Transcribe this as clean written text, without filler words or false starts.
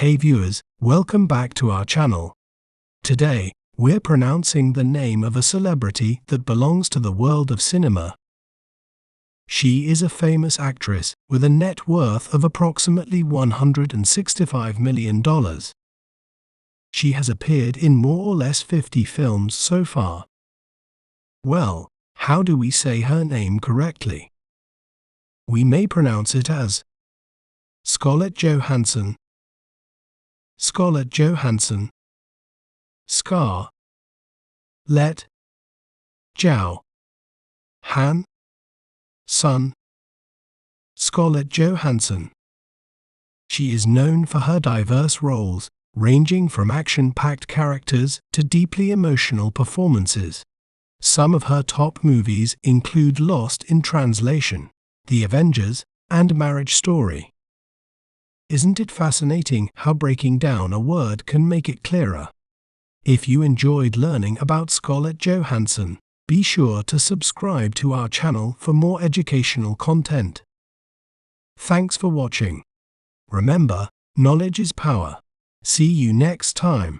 Hey viewers, welcome back to our channel. Today, we're pronouncing the name of a celebrity that belongs to the world of cinema. She is a famous actress with a net worth of approximately $165 million. She has appeared in more or less 50 films so far. Well, how do we say her name correctly? We may pronounce it as Scarlett Johansson, Scarlett Johansson, Scar, Let, Jow, Han, Sun, Scarlett Johansson. She is known for her diverse roles, ranging from action-packed characters to deeply emotional performances. Some of her top movies include Lost in Translation, The Avengers, and Marriage Story. Isn't it fascinating how breaking down a word can make it clearer? If you enjoyed learning about Scarlett Johansson, be sure to subscribe to our channel for more educational content. Thanks for watching. Remember, knowledge is power. See you next time.